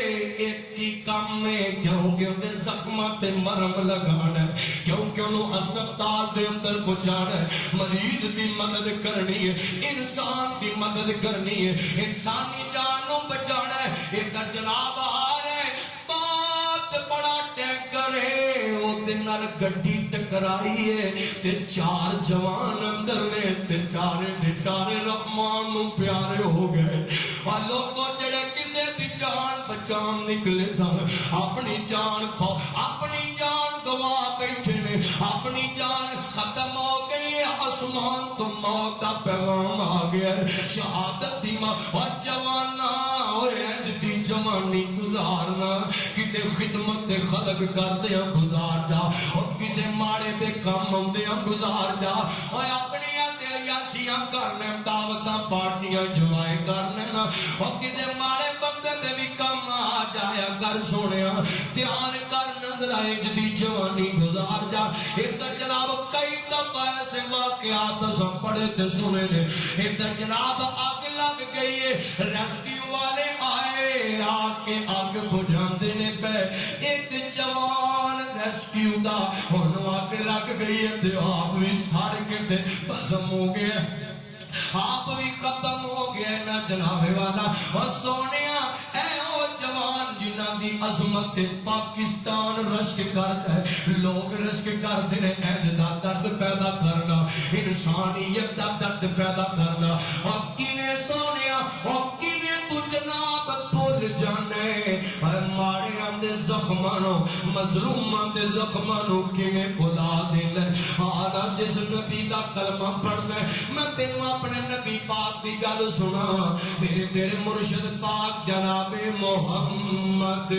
Speaker 2: ایک کی کم میں کیونکہ انہیں زخمات مرم لگانا ہے کیونکہ انہوں اسپتال دے اندر پہنچانا ہے مریض دی مدد کرنی ہے انسان دی مدد کرنی ہے انسانی جانوں بچانا ہے ادھر جناب آ رہے بات بڑا ٹینکر ہے وہ دنال گڈی ٹکرائی ہے تے 4 جوان اندر نے تے چارے رحمان نو پیارے ہو گئے اور لوگوں جڑے کسے دی جان بچان نکلے سن اپنی جان گوا بیٹھے نے اپنی جان ختم ہو گئی ہے آسمان تو موت دا پیغام آ گیا ہے شہادت دی ماں اور جوانا اور دی جوانی گزارنا کتے خدمت دے خلق کردے ہیں گزار جا اور کسے مارے دے کام ہوندے ہیں گزار جا اور اپنی یاسیاں کرنے دعوتاں پارٹیاں جوائے کرنے اور کسے مارے بندے دے بھی کام آ جایا کر سونیا تیار کر نظر آئے جدی جوانی گزار جا ادھر جناب کئی دفعہ ایسے واقعات سب پڑھے تے سنے لے ادھر جناب آگ لگ گئی ہے ریسکیو والے آئے آکے آگ بجھان دینے پہ ایک جوان ریسکیو دا انہوں آگ لگ گئی ہے تے آپ بھی ساڑھ کے تے بسم ہو گئے آپ بھی ختم ہو گئے نا جناب والا اور سونیا اے او جوان جنہ دی عظمت پاکستان رشک کرتا ہے لوگ رشک کرتے ہیں اہدہ درد پیدا کرنا انسانیت دا درد پیدا کرنا اور کینے سونیا اور کینے تو جناب بھول جانے اور مارے اندے زخمانوں مظلومان دے زخمانوں کینے بھلا دینے آنا جس نبی دا کلمہ پڑھنے میں تینوں اپنے نبی پاک دی گل سنا میرے تیرے مرشد پاک جناب محمد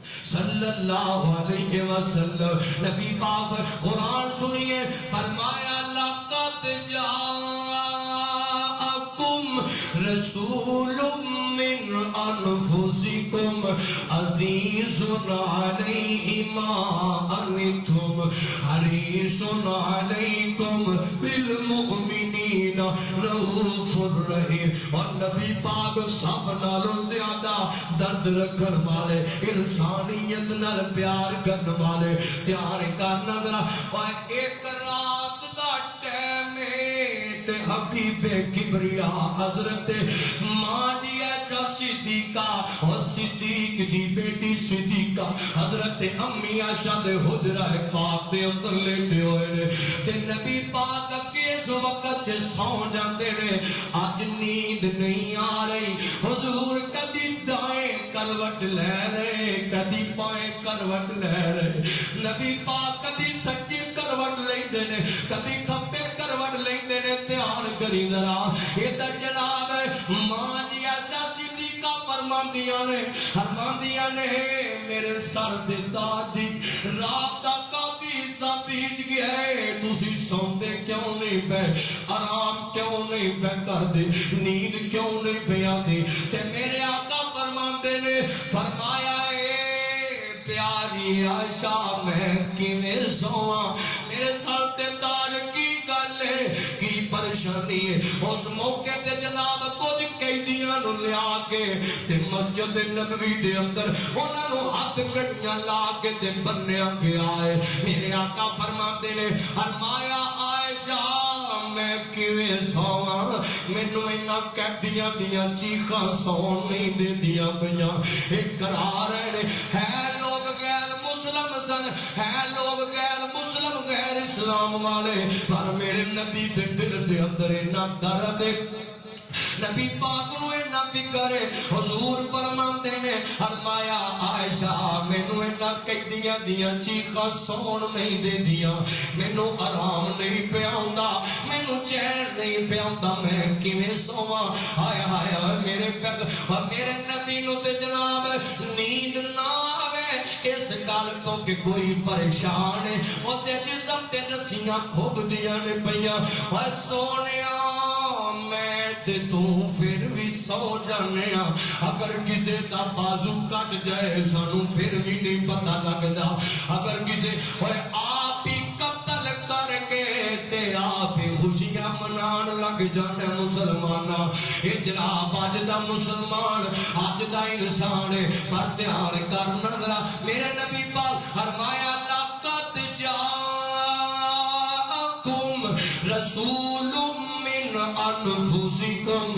Speaker 2: صلی اللہ علیہ وسلم نبی پاک قرآن سنیے فرمایا لقد جاءکم رسول من انفسکم عزیز علیہ ما انتم حریص علیکم بالمؤمنین رؤوف الرحیم اور نبی پاک سب نالوں زیادہ درد رکھن والے انسانیت نال پیار کرن والے تیار کرنا ذرا اور ایک رات دا ٹائم تے حبیب کبریا حضرت ماں دی ایسا صدیقہ اور صدیق دی بیٹی صدیقہ حضرت امی عائشہ دے حجرہ پاک دے اندر لیٹے ہوئے نے نبی پاک کس وقت سو جاندے نے اج نیند نہیں آ رہی حضور کدی دائیں کروٹ لے رہے کدی بائیں کروٹ لے رہے نبی پاک کدی سجی کروٹ لیندے نے کدی کھبے کروٹ لیندے نے دھیان کری ذرا یہ تے جناب ماں جی ایسا صدیقہ فرماندیاں نے میرے سر دے تاج جی رات دا کافی سا بیت گیا ہے تسی سوندے کیوں نہیں پے آرام کیوں نہیں پے کردے نیند کیوں نہیں پے آندی تے میرے آقا فرماندے نے فرمایا پیاری عائشہ میں کیویں سواں میرے سر تے تاج کی گل ہے کی پریشانی ہے اس موقع تے جناب کچھ قیدیاں نو لیا کے تے مسجد نبوی دے اندر انہاں نو ہاتھ گھڑیاں لا کے تے بنیا گیا ہے میرے آقا فرماتے نے فرمایا عائشہ میں کیویں سواں مینوں انہاں قیدیاں دیاں چیخاں سون نہیں دیندیاں پیاں اقرار ہے لوگ غیر مسلم سن ہے لوگ غیر مسلم غیر اسلام والے پر میرے نبی دے دل دے اندر اتنا درد نبی پاک نو اتنا فکر ہے حضور فرماندے نے فرمایا عائشہ مینوں اتنا قیدیاں دیاں چیخاں سون نہیں دیندیاں مینوں آرام نہیں پیا ہوندا مینوں چین نہیں پیا ہوندا میں کیویں سواں ہائے ہائے میرے پیغ اور میرے نبی نو تے جناب نیند نہ اس گل تو کہ کوئی پریشان ہے وہ تے جسم تے رسیاں کھوب دیاں نے پیاں اوے سونیا میں تے تو پھر بھی سو جانے اگر کسے دا بازو کٹ جائے سانو پھر بھی نہیں پتہ لگدا اگر کسے اوے آپ ہی قتل کر کے تے آپ ہی خوشیاں منان لگ جانے مسلماناں اے جناب اج دا مسلمان اج دا انسان پر دھیان کرنا ذرا میرے نبی پاک فرمایا لقد جاءکم رسول من انفسکم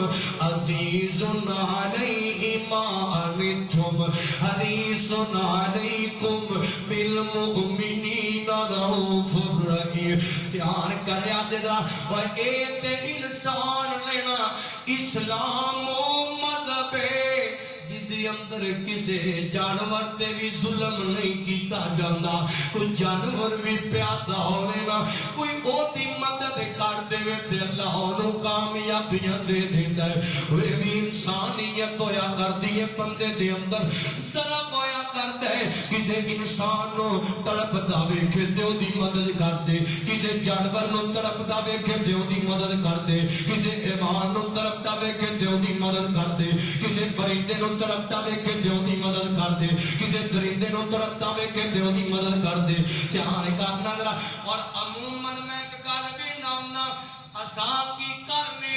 Speaker 2: عزیز علیہ ما عنتم حریص علیکم بالمؤمنین رؤوف رحیم دھیان کریا ذرا اور اے تے انسان لینا اسلام و مذہب جدی اندر کسے جانور تے بھی ظلم نہیں کیتا جاندا کوئی جانور بھی پیاسا ہونے نا کوئی او دی مدد کر دے تے اللہ انہوں کامیابیاں دے دیندا ہے وہ بھی انسانیت ہویا کردی ہے بندے دے اندر ظلم ہویا کردا ہے کسے انسان نو تڑپدا ویکھے تے او دی مدد کر دے کسے جانور نو تڑپدا ویکھے تے او دی مدد کر دے کسے حیوان نو تڑپدا ویکھے تے او دی مدد کر دے کسے پرندے نو تڑپدا ویکھے تے او دی مدد کر دے کسے درندے نو تڑپدا ویکھے تے او دی مدد کر دے دھیان کرنا ذرا اور عموماً میں ایک گل بھی نامنا اساں کی کرنے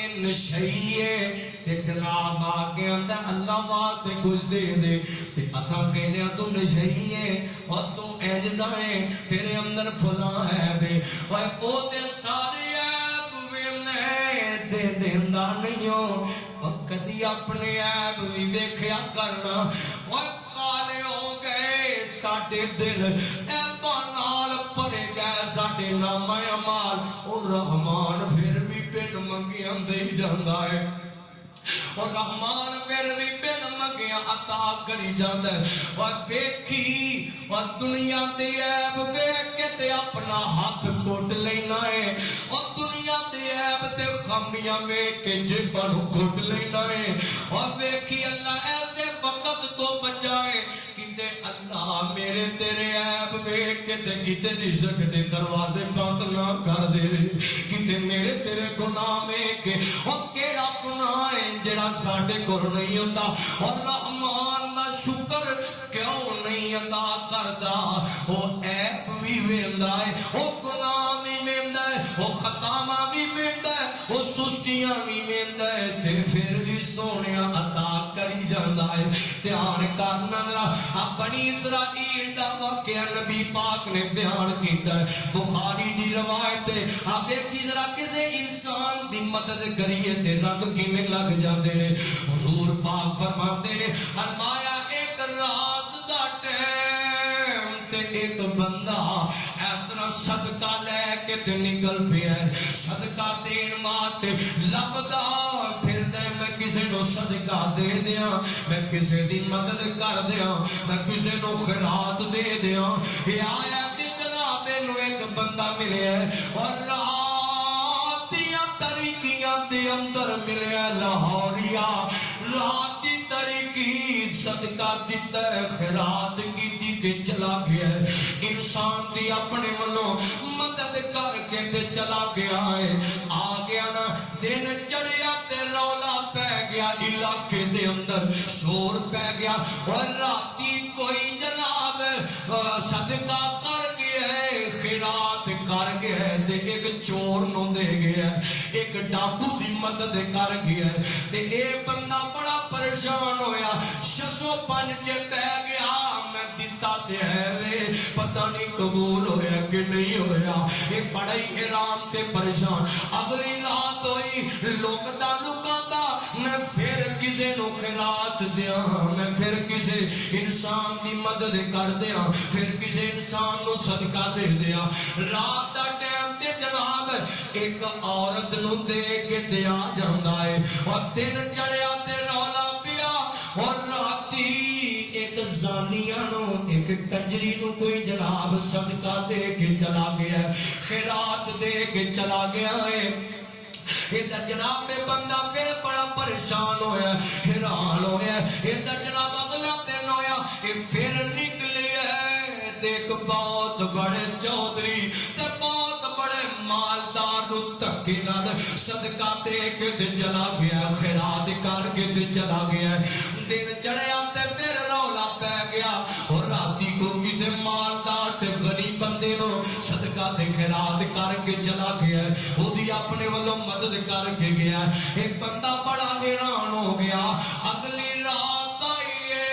Speaker 2: ان شیئے تے جناب آگے اندر اللہ بات کچھ دے دے تے اساں کہنے تو نشیئے اور تو اجدائیں تیرے اندر فلاں ہے بے اور او تے سارے عیب وینے تے دیندہ نہیں ہو اور کدی اپنے عیب بھی ویکھیا کرنا اور کالے ہو گئے ساٹے دل عیباں نال پرے گئے ساٹے نام اعمال اور رحمان پھر بھی بن منگیاں دے جاندا ہے اور رحمان پھر بھی بن منگیاں عطا کری جاندا ہے اور ویکھی اور دنیا دے عیب ویکھ کے تے اپنا ہاتھ کوٹ لینا ہے اور دنیا دے عیب تے خامیاں ویکھ کے جیباں نوں کوٹ لینا ہے اور ویکھی اللہ ایسے وقت تو بچائے کتے اللہ میرے تیرے عیب ویکھ کے تے کتے رزق دے دروازے بند نہ کر دے کتے میرے تیرے گناہ ویکھ کے اور کیڑا گناہ ہے جڑا ساڈے کول نہیں ہوندا اور رحمان دا شکر کیوں نہیں ادا کردا او عیب بھی ویندا ہے او گناہ بھی ویندا ہے او خطاواں بھی ویندا ہے او سستیاں بھی ویندا ہے تے پھر بھی سونیا عطا کری جاندا ہے دھیان کرنا ذرا بنی اسرائیل دا واقعہ نبی پاک نے بیان کیتا ہے بخاری دی روایت ہے آپ دیکھی ذرا کسے انسان دی مدد کریے تے رنگ کیویں لگ جاندے نے حضور پاک فرماندے نے فرمایا ایک رات دا ٹائم تے ایک بندہ اس طرح صدقہ لے کے تے نکل پیا صدقہ دین واسطے لبدا پھر میں کسے نو صدقہ دے دیاں میں کسے دی مدد کر دیاں میں کسے نو خیرات دے دیاں یہ آیا کہ جناب نو ایک بندہ ملے اور رات دیاں طریقیاں دے اندر ملے لاہوریا رات دی طریقی صدقہ دیتا ہے خیرات کی تے چلا گیا ہے انسان دی اپنے منوں مدد کر کے تے چلا گیا ہے آ گیا نا دن چڑھیا تے رولا پہ گیا علاقے دے اندر شور پہ گیا اور راتی کوئی جناب صدقہ کر گیا ہے خیرات کر گیا ہے تے ایک چور نو دے گیا ہے ایک ڈاکو دی مدد کر گیا ہے تے اے بندہ بڑا پریشان ہویا 605 پہ گیا میں دیتا تے ہے وے پتہ نہیں قبول ہویا کہ نہیں ہویا یہ بڑا ہی حیران تے پریشان اگلی رات ہوئی لوگ دا لکاتا میں پھر کسے نو خیرات دیاں میں پھر کسے انسان دی مدد کر دیاں پھر کسے انسان نو صدقہ دے دیاں رات دا ٹائم تے جناب ایک عورت نو دے کے دیا جاندا ہے اور دن چڑھیا تے رولا پیا اور راتی ایک زانیہ نو ایک کنجری نو کوئی جناب صدقہ دے کے چلا گیا ہے خیرات دے کے چلا گیا ہے ادھر جناب میں بندہ پھر بڑا پریشان ہویا حیران ہویا ادھر جناب اگلا دن ہویا یہ پھر نکلی ہے دیکھ بہت بڑے چودھری تے بہت بڑے مالدار نو تکے نال صدقہ دے کے تے چلا گیا خیرات کر کے تے چلا گیا دن چڑھیا تے پھر رولا پہ گیا اور راتی کو کسے مالدار تے غریب بندے نو صدقہ تے خیرات کر کے چلا گیا وہ دی اپنے والوں مدد کر کے گیا ایک بندہ بڑا حیران ہو گیا اگلی رات آئیے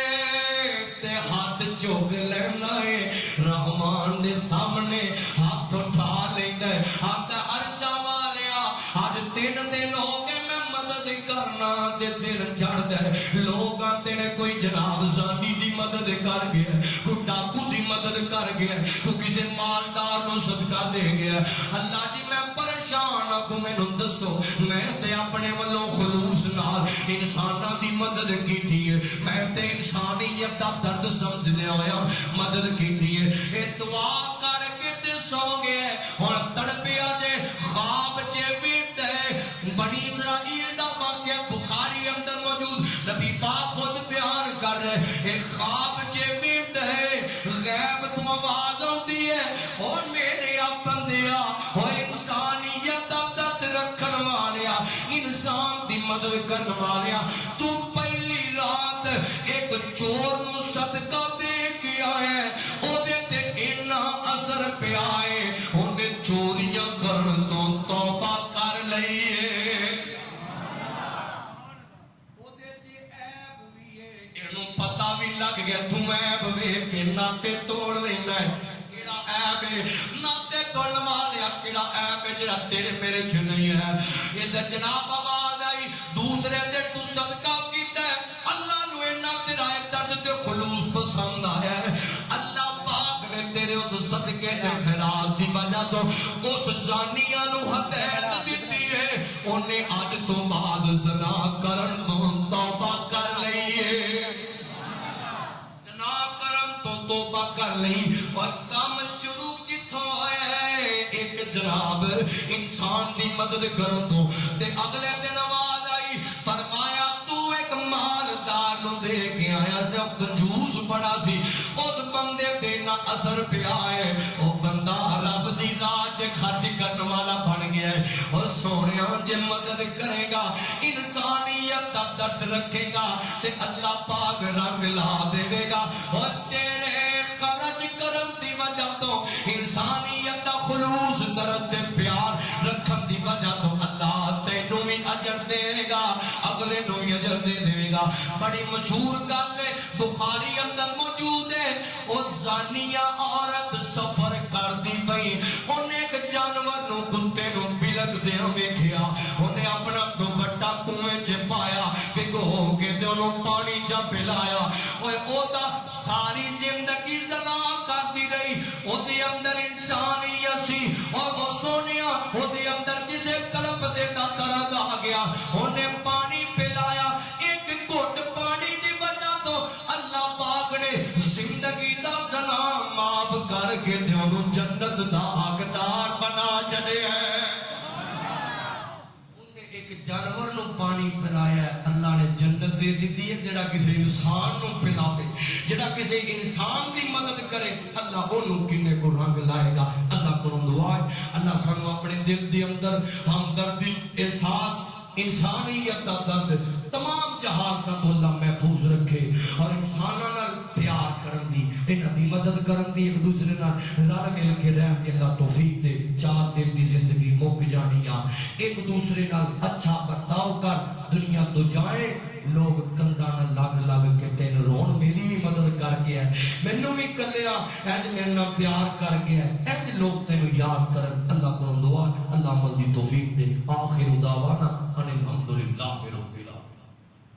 Speaker 2: تے ہاتھ چوک لینا ہے رحمان دے سامنے ہاتھ اٹھا لینا ہے ہاتھ عرشہ والیا آج 3 دن ہو گئے میں مدد کرنا تے دن چڑھ دے لوگ آتے نے کوئی جناب زانی دی مدد کر گیا کوئی ڈاکو دی مدد کر گیا کوئی کسی مالدار نو صدقہ دے گیا اللہ جی میں پریشان کو میں دسو میں تے اپنے والوں خلوص نال انساناں دی مدد کیتی ہے میں تے انسانیت دا درد سمجھ لیا ہویا مدد کیتی ہے اے دعا کر کے تے سو گئے ہن تڑپیا جے خواب چ ویٹ ہے بنی اسرائیل دا واقعہ بخاری اندر موجود نبی پاک خود بیان کر رہے ایک خواب چ ویٹ ہے غیب تو آواز ہوتی ہے اور میرے بندیا اور انسانیت دا درد رکھن والیا انسان دی مدد کرن والیا تو پہلی رات ایک چور نو صدقہ دے کے آئے او دے تے اتنا اثر پیا ہے اونے چوریاں کرن تو توبہ کر لئیے او دے تے عیب بھی ہے اینو پتہ بھی لگ گیا تو عیب ویکھ کے ناتے توڑ لینا ہے کیڑا عیب ہے ناتے توڑ والیا کیڑا عیب ہے جڑا تیرے میرے چ نہیں ہے ادھر جناب آواز آئی دوسرے دے تو صدقہ کیتا ہے اللہ نو اینا تیرا درد تے خلوص پسند آیا ہے اللہ پاک نے تیرے اس صدقے دے خیرات دی وجہ تو اس زانیہ نو ہدایت دیتی ہے انہیں آج تو بعد زنا کرن تو توبہ کر لئیے زنا کرن تو توبہ کر لئی اور کام شروع کتھوں ہے ایک جناب انسان دی مدد کرو تو تے اگلے دن آواز آئی فرمایا تو ایک مالدار نو دے کے آیا سے اب کنجوس بڑا سی اس بندے تے نہ اثر پہ آئے وہ بندہ رب دی راہ تے خرچ کرنے والا بن گیا ہے اور سونیاں جے مدد کرے گا انسانیت دا درد رکھے گا تے اللہ پاک رنگ لا دے گا اور تیرے خرچ کرم دی وجہ تو انسانیت دا خلوص درد تے پیار رکھن دی وجہ تو اللہ تینوں بھی اجر دے گا اگلے نو اجر دے گا بڑی مشہور گل ہے بخاری اندر موجود ہے او زانیہ عورت سفر کر دی پئی انہیں ایک جانور نو کتے نو بلک دے ویکھیا انہیں اپنا دوپٹہ کنویں چ پایا بھگو کے تے انہوں پانی چا پلایا او دا ساری زندگی زنا کر دی رہی او دے اندر انسانیت او سونیا او دے اندر کسے قلب دے درد آ گیا انہیں پانی پلایا ایک گھٹ پانی دی وجہ تو اللہ پاک نے زندگی دا زنا معاف کر کے تے انہوں جنت دا حقدار بنا چلے ہے انہیں ایک جانور نو پانی پلایا ہے اللہ نے جنت دے دیتی ہے جڑا کسی انسان نو پلاوے جڑا کسی انسان دی مدد کرے اللہ انہوں کنے کو رنگ لائے گا اللہ کو دعا ہے اللہ سانو اپنے دل دی اندر ہمدردی احساس انسانیت کا درد تمام جہان کا تو اللہ محفوظ رکھے اور انسانوں نال پیار کرن دی انہاں دی مدد کرن دی ایک دوسرے نال رل مل کے رہن دی اللہ توفیق دے 4 دن دی زندگی مک جانی آ ایک دوسرے نال اچھا برتاؤ کر دنیا تو جائے لوگ کندھاں نال لگ کے تین رون میری بھی مدد کر گیا مینوں بھی کلیا اج میرے نال پیار کر گیا اج لوگ تینوں یاد کرن اللہ کو دعا اللہ عمل دی توفیق دے آخر دعوانا ان الحمدللہ